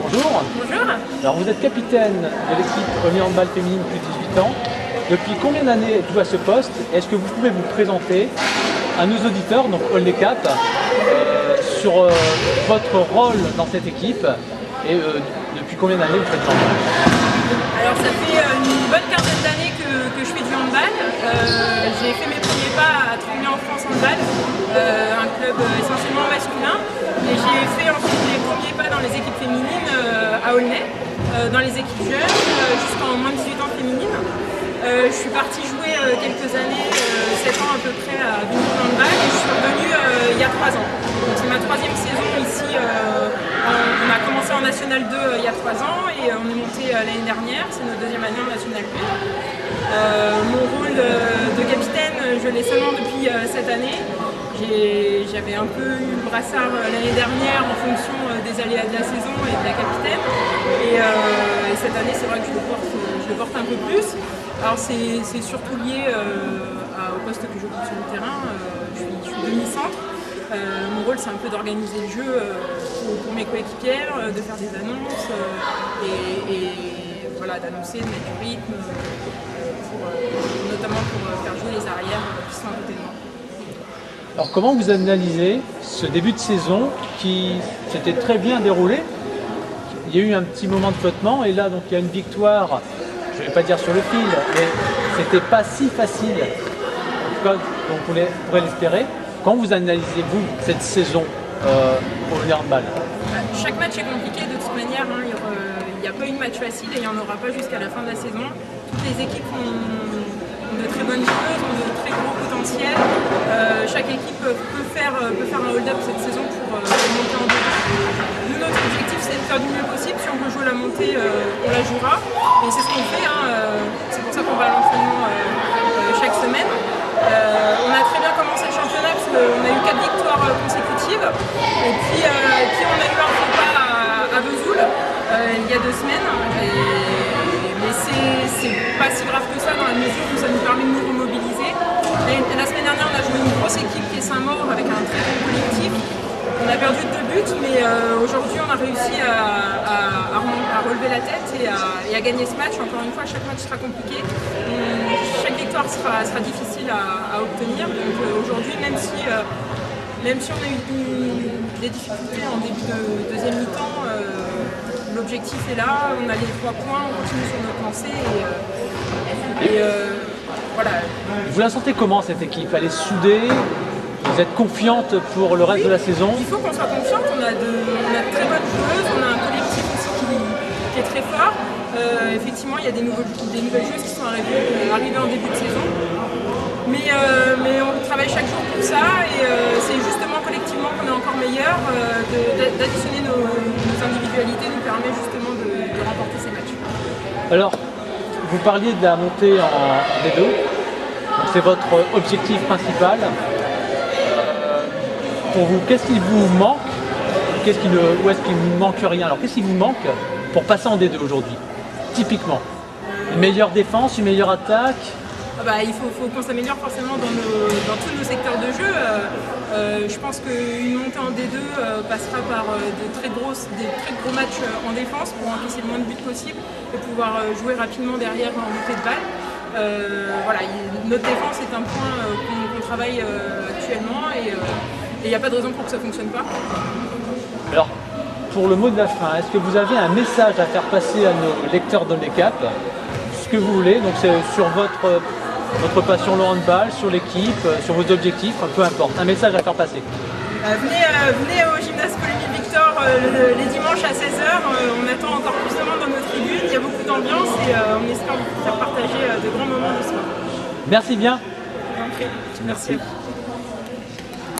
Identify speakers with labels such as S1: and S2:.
S1: Bonjour.
S2: Bonjour.
S1: Alors vous êtes capitaine de l'équipe Rugby Handball féminine plus de 18 ans. Depuis combien d'années êtes-vous à ce poste? Est-ce que vous pouvez vous présenter à nos auditeurs, donc All les Cap, sur votre rôle dans cette équipe et depuis combien d'années vous faites du handball?
S2: Alors ça fait une bonne quinzaine d'années que je fais du handball. J'ai fait mes premiers pas à Tremblay en France Handball, un club essentiellement masculin. Et j'ai fait ensuite les premiers pas dans les équipes féminines à Aulnay, dans les équipes jeunes, jusqu'en moins de 18 ans féminines. Je suis partie jouer quelques années, 7 ans à peu près à Bignon Handball, et je suis revenue il y a 3 ans. C'est ma troisième saison ici. On a commencé en National 2 il y a 3 ans et on est monté l'année dernière, c'est notre deuxième année en National 2. Mon rôle de capitaine, je l'ai seulement depuis cette année. J'avais un peu eu le brassard l'année dernière en fonction des aléas de la saison et de la capitaine. Et cette année, c'est vrai que je le porte un peu plus. Alors c'est surtout lié au poste que j'occupe sur le terrain. Je suis demi-centre. Mon rôle, c'est un peu d'organiser le jeu pour mes coéquipières, de faire des annonces et voilà, d'annoncer, de mettre du rythme, notamment pour faire jouer les arrières qui sont à côté de moi.
S1: Alors comment vous analysez ce début de saison qui s'était très bien déroulé? Il y a eu un petit moment de flottement et là donc il y a une victoire, je ne vais pas dire sur le fil, mais c'était pas si facile, en tout cas donc on pourrait l'espérer. Comment vous analysez-vous cette saison au handball?
S2: Chaque match est compliqué de toute manière, hein. Il n'y a pas une match facile et il n'y en aura pas jusqu'à la fin de la saison. Toutes les équipes ont de très bonnes joueuses, ont de très gros potentiels. Chaque équipe peut faire un hold-up cette saison pour monter en deux. Nous, notre objectif, c'est de faire du mieux possible. Si on veut jouer la montée, on la jouera. Et c'est ce qu'on fait, hein. C'est pour ça qu'on va à l'entraînement chaque semaine. On a très bien commencé le championnat parce qu'on a eu 4 victoires consécutives. Et puis on a eu un faux pas à Vesoul il y a 2 semaines. Mais c'est pas si grave que ça dans la mesure où ça nous permet de nous remobiliser. La semaine dernière, on a joué une grosse équipe qui est Saint-Maur avec un très bon collectif. On a perdu 2 buts, mais aujourd'hui, on a réussi à relever la tête et à gagner ce match. Encore une fois, chaque match sera compliqué. Chaque victoire sera difficile à obtenir. Donc aujourd'hui, même si on a eu des difficultés en début de deuxième mi-temps, l'objectif est là. On a les 3 points, on continue sur notre lancée. Voilà.
S1: Vous la sentez comment cette équipe? Elle est soudée? Vous êtes confiante pour le reste de la saison?
S2: Il faut qu'on soit confiante, on a de très bonnes joueuses, on a un collectif aussi qui est très fort. Effectivement, il y a des nouvelles joueuses qui sont arrivées en début de saison. Mais on travaille chaque jour pour ça et c'est justement collectivement qu'on est encore meilleur. D'additionner nos individualités nous permet justement de remporter ces matchs.
S1: Alors, vous parliez de la montée en D2, c'est votre objectif principal. Pour vous, qu'est-ce qui vous manque? Ou est-ce qu'il ne manque rien? Alors, qu'est-ce qui vous manque pour passer en D2 aujourd'hui? Typiquement, une meilleure défense, une meilleure attaque?
S2: Il faut qu'on s'améliore forcément dans tous nos secteurs de jeu. Je pense qu'une montée en D2 passera par des très gros matchs en défense pour encaisser le moins de buts possible et pouvoir jouer rapidement derrière en montée de balle. Voilà, notre défense est un point qu'on travaille actuellement et il n'y a pas de raison pour que ça ne fonctionne pas.
S1: Alors, pour le mot de la fin, est-ce que vous avez un message à faire passer à nos lecteurs de l'ECAP? Ce que vous voulez, donc c'est sur votre passion le handball, sur l'équipe, sur vos objectifs, peu importe, un message à faire passer.
S2: Venez au gymnase Coligny Victor les dimanches à 16h, on attend encore plus de monde dans nos tribunes, il y a beaucoup d'ambiance et on espère vous faire partager de grands moments de soir.
S1: Merci bien.
S2: Merci.